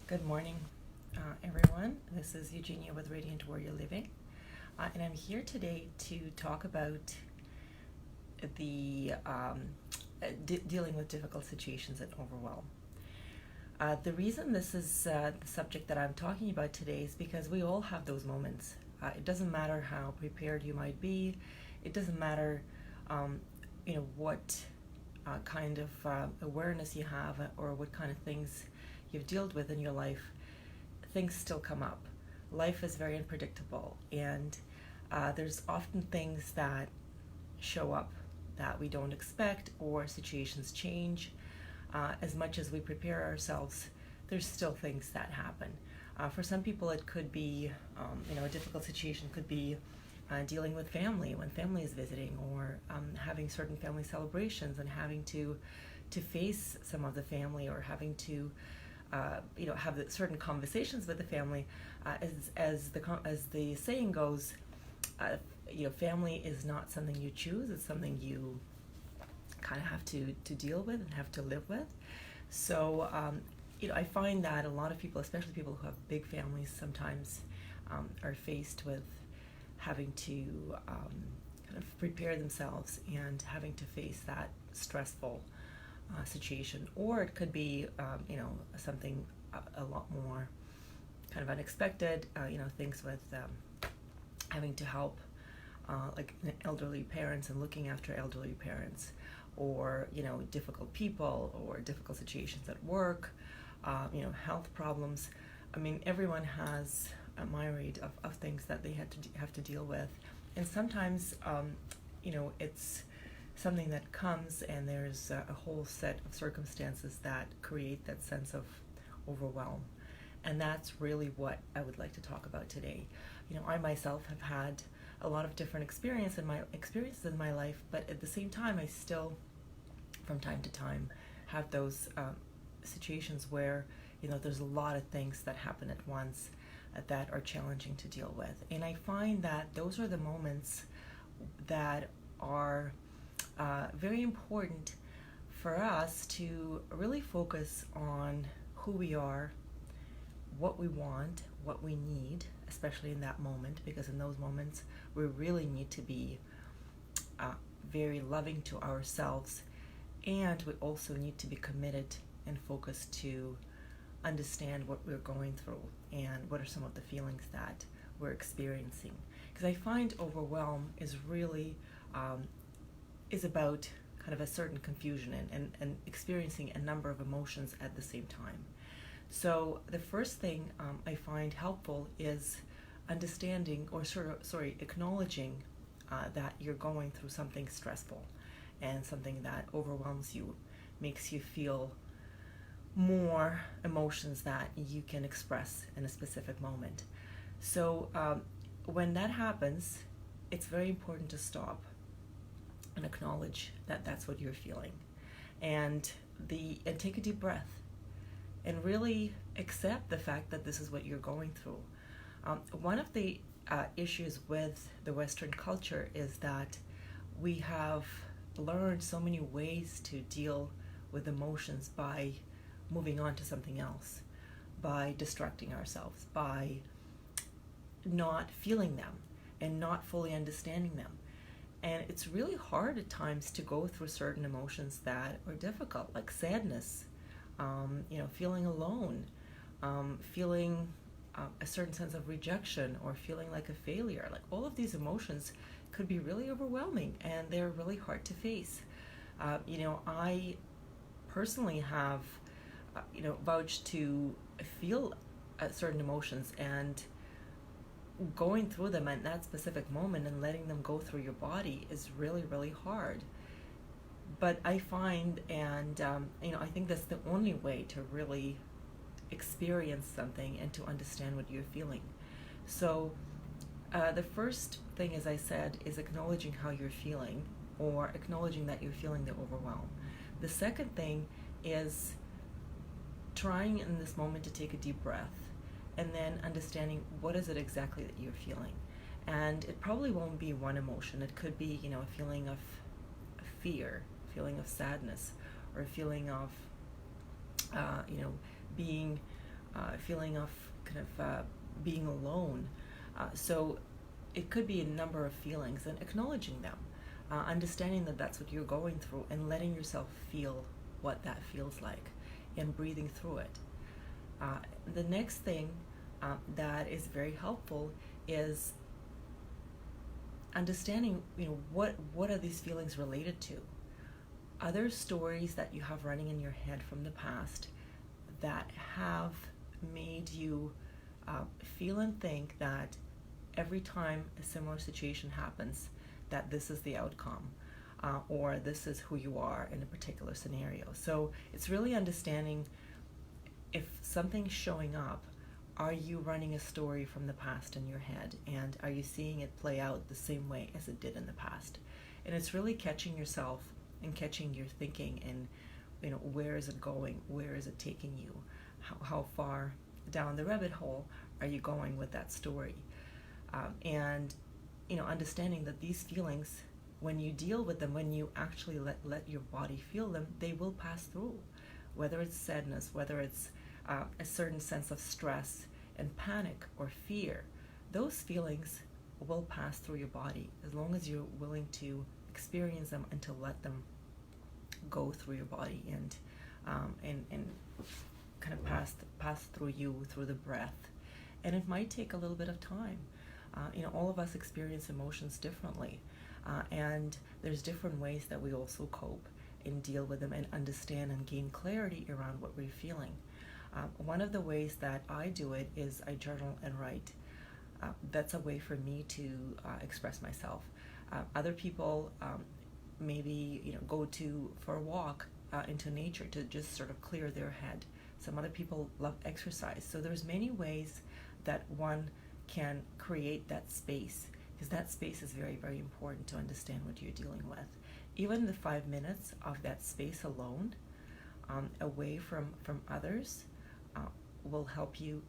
Good morning, everyone. This is Eugenia with Radiant Warrior Living, and I'm here today to talk about the dealing with difficult situations and overwhelm. The reason this is the subject that I'm talking about today is because we all have those moments. It doesn't matter how prepared you might be. It doesn't matter, what kind of awareness you have or what kind of things you've dealt with in your life. Things still come up. Life is very unpredictable, and there's often things that show up that we don't expect, or situations change. As much as we prepare ourselves, there's still things that happen. For some people, it could be, a difficult situation could be dealing with family when family is visiting, or having certain family celebrations and having to face some of the family, or having to have certain conversations with the family. As the saying goes, family is not something you choose; it's something you kind of have to deal with and have to live with. So, I find that a lot of people, especially people who have big families, sometimes are faced with having to kind of prepare themselves and having to face that stressful situation. Or it could be, something a lot more kind of unexpected, things with having to help like elderly parents and looking after elderly parents, or difficult people, or difficult situations at work, health problems. I mean, everyone has a myriad of things that they have to deal with, and sometimes it's something that comes, and there's a whole set of circumstances that create that sense of overwhelm. And that's really what I would like to talk about today. I myself have had a lot of different experiences in my life, but at the same time, I still, from time to time, have those situations where there's a lot of things that happen at once that are challenging to deal with. And I find that those are the moments that are very important for us to really focus on who we are, what we want, what we need, especially in that moment, because in those moments we really need to be very loving to ourselves, and we also need to be committed and focused to understand what we're going through and what are some of the feelings that we're experiencing. Because I find overwhelm is really is about kind of a certain confusion and experiencing a number of emotions at the same time. So the first thing I find helpful is understanding, or acknowledging that you're going through something stressful and something that overwhelms you, makes you feel more emotions that you can express in a specific moment. So when that happens, it's very important to stop and acknowledge that that's what you're feeling, and take a deep breath and really accept the fact that this is what you're going through. One of the issues with the Western culture is that we have learned so many ways to deal with emotions by moving on to something else, by distracting ourselves, by not feeling them and not fully understanding them. And it's really hard at times to go through certain emotions that are difficult, like sadness, feeling alone, feeling a certain sense of rejection, or feeling like a failure. Like, all of these emotions could be really overwhelming, and they're really hard to face. I personally have, vouched to feel certain emotions, and going through them at that specific moment and letting them go through your body is really, really hard. But I find, and I think that's the only way to really experience something and to understand what you're feeling. So the first thing, as I said, is acknowledging how you're feeling, or acknowledging that you're feeling the overwhelm. The second thing is trying in this moment to take a deep breath, and then understanding what is it exactly that you're feeling. And it probably won't be one emotion. It could be, a feeling of fear, a feeling of sadness, or a feeling of, being feeling of kind of being alone. So it could be a number of feelings, and acknowledging them, understanding that that's what you're going through, and letting yourself feel what that feels like, and breathing through it. The next thing that is very helpful is understanding, what are these feelings related to? Other stories that you have running in your head from the past that have made you feel and think that every time a similar situation happens, that this is the outcome, or this is who you are in a particular scenario. So it's really understanding, if something's showing up, are you running a story from the past in your head, and are you seeing it play out the same way as it did in the past? And it's really catching yourself and catching your thinking, and where is it going, where is it taking you, how far down the rabbit hole are you going with that story? And understanding that these feelings, when you deal with them, when you actually let your body feel them, they will pass through. Whether it's sadness, whether it's a certain sense of stress and panic or fear, those feelings will pass through your body, as long as you're willing to experience them and to let them go through your body, and kind of pass through you through the breath. And it might take a little bit of time. All of us experience emotions differently, and there's different ways that we also cope and deal with them and understand and gain clarity around what we're feeling. One of the ways that I do it is I journal and write. That's a way for me to express myself. Other people maybe go for a walk into nature to just sort of clear their head. Some other people love exercise. So there's many ways that one can create that space, because that space is very, very important to understand what you're dealing with. Even the 5 minutes of that space alone, away from others, will help you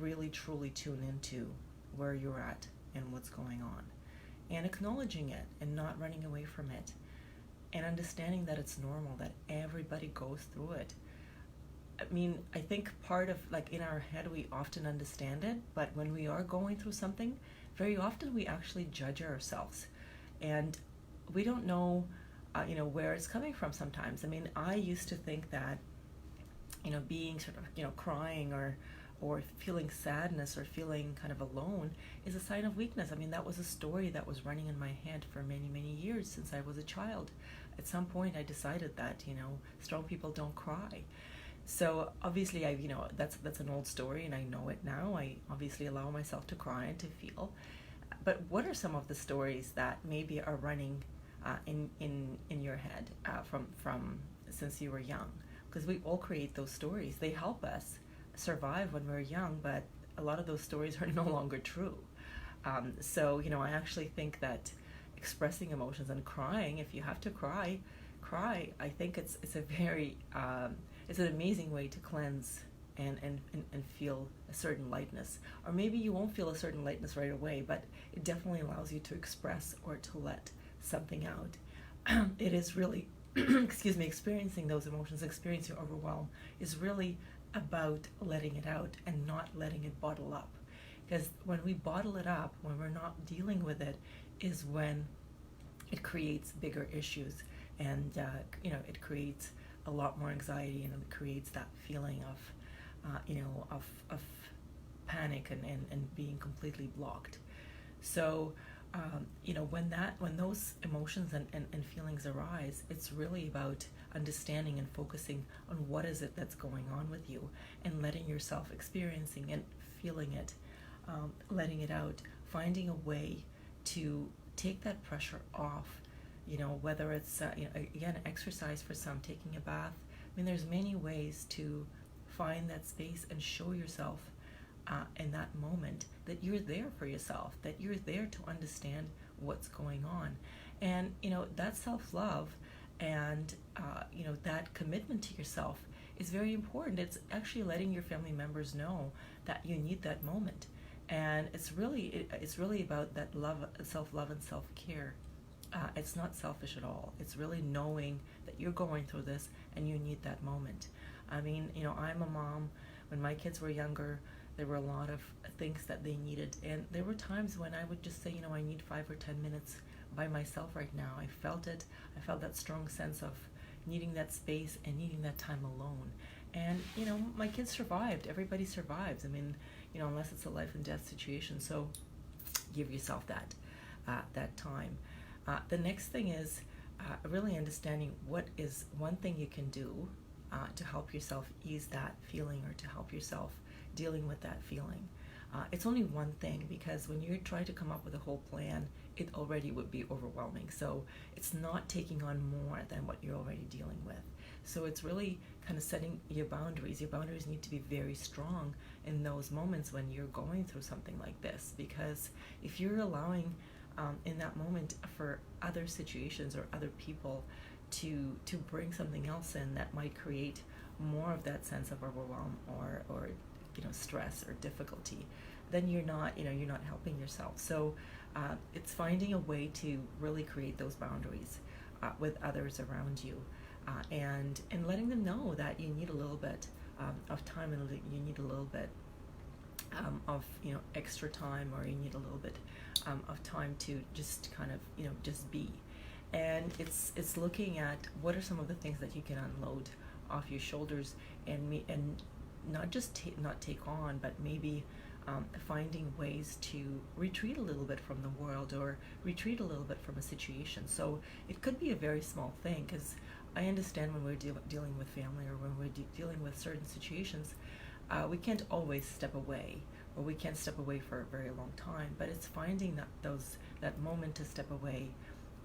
really truly tune into where you're at and what's going on, and acknowledging it and not running away from it, and understanding that it's normal, that everybody goes through it. I think part of, in our head, we often understand it, but when we are going through something, very often we actually judge ourselves, and we don't know where it's coming from sometimes. I used to think that being sort of crying or feeling sadness or feeling kind of alone is a sign of weakness. That was a story that was running in my head for many, many years since I was a child. At some point I decided that strong people don't cry. So obviously that's an old story, and I know it now. I obviously allow myself to cry and to feel. But what are some of the stories that maybe are running in your head from since you were young? Because we all create those stories. They help us survive when we're young, but a lot of those stories are no longer true. So I actually think that expressing emotions and crying, if you have to cry. I think it's a very it's an amazing way to cleanse and feel a certain lightness. Or maybe you won't feel a certain lightness right away, but it definitely allows you to express or to let something out. It is really experiencing those emotions, experiencing overwhelm, is really about letting it out and not letting it bottle up. Because when we bottle it up, when we're not dealing with it, is when it creates bigger issues, and it creates a lot more anxiety, and it creates that feeling of panic and being completely blocked. So when those emotions and feelings arise, it's really about understanding and focusing on what is it that's going on with you, and letting yourself experiencing and feeling it, letting it out, finding a way to take that pressure off. Whether it's again, exercise for some, taking a bath. There's many ways to find that space and show yourself in that moment that you're there for yourself, that you're there to understand what's going on. And that self-love and that commitment to yourself is very important. It's actually letting your family members know that you need that moment, and it's really about that love, self-love and self-care. It's not selfish at all. It's really knowing that you're going through this and you need that moment. I'm a mom when my kids were younger, there were a lot of things that they needed, and there were times when I would just say, I need 5 or 10 minutes by myself right now. I felt it. I felt that strong sense of needing that space and needing that time alone. And my kids survived. Everybody survives. I mean, unless it's a life and death situation. So give yourself that time. The next thing is really understanding what is one thing you can do to help yourself ease that feeling, or to help yourself dealing with that feeling. It's only one thing, because when you're trying to come up with a whole plan, it already would be overwhelming. So it's not taking on more than what you're already dealing with. So it's really kind of setting your boundaries. Your boundaries need to be very strong in those moments when you're going through something like this, because if you're allowing in that moment for other situations or other people to bring something else in that might create more of that sense of overwhelm or stress or difficulty, then you're not helping yourself. So it's finding a way to really create those boundaries with others around you, and letting them know that you need a little bit of time, and you need a little bit of extra time, or you need a little bit of time to just kind of just be. And it's looking at what are some of the things that you can unload off your shoulders, and not just not take on, but maybe finding ways to retreat a little bit from the world, or retreat a little bit from a situation. So it could be a very small thing, because I understand when we're dealing with family, or when we're dealing with certain situations, we can't always step away, or we can't step away for a very long time. But it's finding that moment to step away,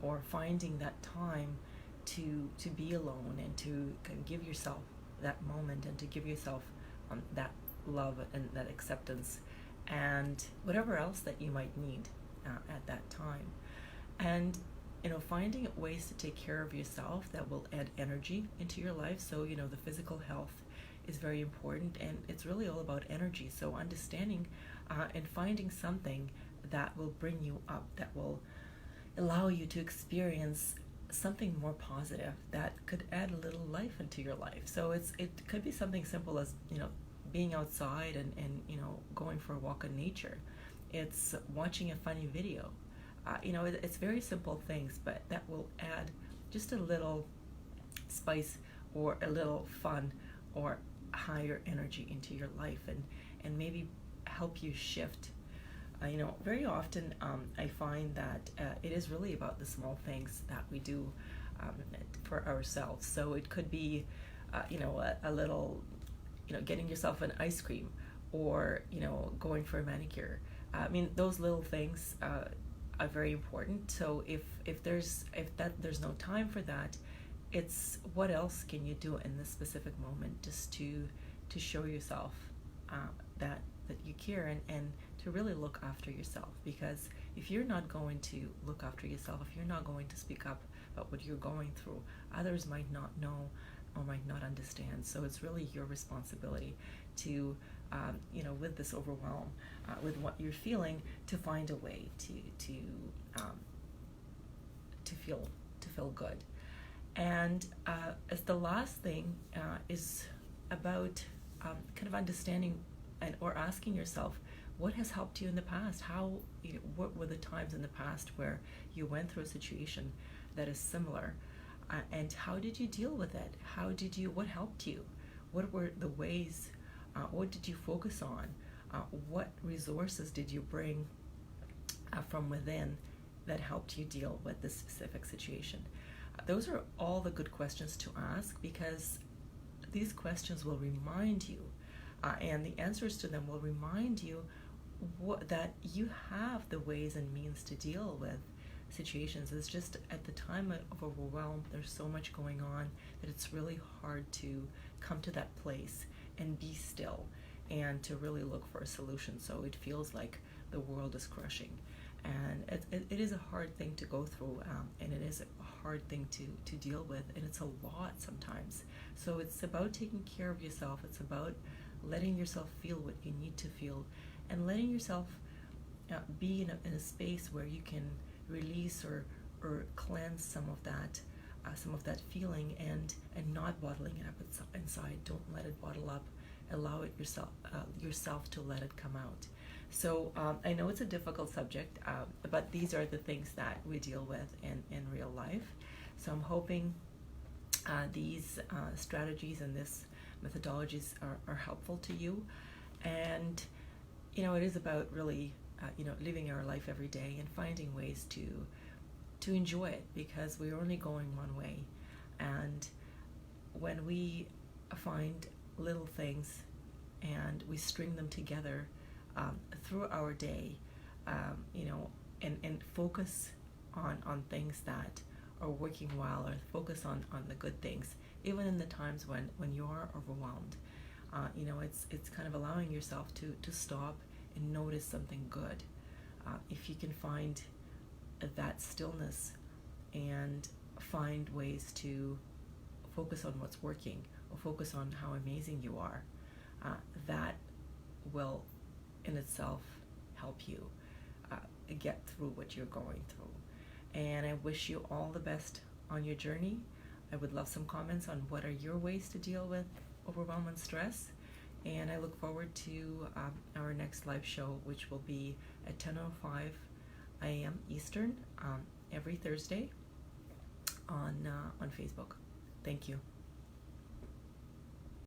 or finding that time to be alone, and to give yourself that moment, and to give yourself that love and that acceptance, and whatever else that you might need at that time. And finding ways to take care of yourself that will add energy into your life. So the physical health is very important, and it's really all about energy. So understanding and finding something that will bring you up, that will allow you to experience something more positive, that could add a little life into your life. So it could be something simple as being outside and going for a walk in nature. It's watching a funny video. It's very simple things, but that will add just a little spice, or a little fun, or higher energy into your life, and maybe help you shift. Very often I find that it is really about the small things that we do for ourselves. So it could be, a little, getting yourself an ice cream, or going for a manicure. Those little things are very important. So if there's no time for that, it's what else can you do in this specific moment, just to show yourself that you care, and to really look after yourself. Because if you're not going to look after yourself, if you're not going to speak up about what you're going through, others might not know or might not understand. So it's really your responsibility to with this overwhelm, with what you're feeling, to find a way to feel good. And as the last thing is about kind of understanding or asking yourself, what has helped you in the past? What were the times in the past where you went through a situation that is similar, and how did you deal with it? What helped you? What were the ways? What did you focus on? What resources did you bring from within that helped you deal with this specific situation? Those are all the good questions to ask, because these questions will remind you, and the answers to them will remind you that you have the ways and means to deal with situations. It's just at the time of overwhelm, there's so much going on that it's really hard to come to that place and be still, and to really look for a solution. So it feels like the world is crushing, and it is a hard thing to go through, and it is a hard thing to deal with, and it's a lot sometimes. So it's about taking care of yourself. It's about letting yourself feel what you need to feel, and letting yourself be in a space where you can release or cleanse some of that feeling, and not bottling it up inside. Don't let it bottle up allow it yourself to let it come out. So I know it's a difficult subject, but these are the things that we deal with in real life. So I'm hoping these strategies and this methodologies are helpful to you. And it is about really living our life every day and finding ways to enjoy it, because we're only going one way. And when we find little things and we string them together through our day, and focus on things that are working well, or focus on the good things, even in the times when you are overwhelmed. It's kind of allowing yourself to stop and notice something good. If you can find that stillness and find ways to focus on what's working, or focus on how amazing you are, that will in itself help you get through what you're going through. And I wish you all the best on your journey. I would love some comments on what are your ways to deal with overwhelm and stress. And I look forward to our next live show, which will be at 10:05 a.m. Eastern every Thursday on Facebook. Thank you.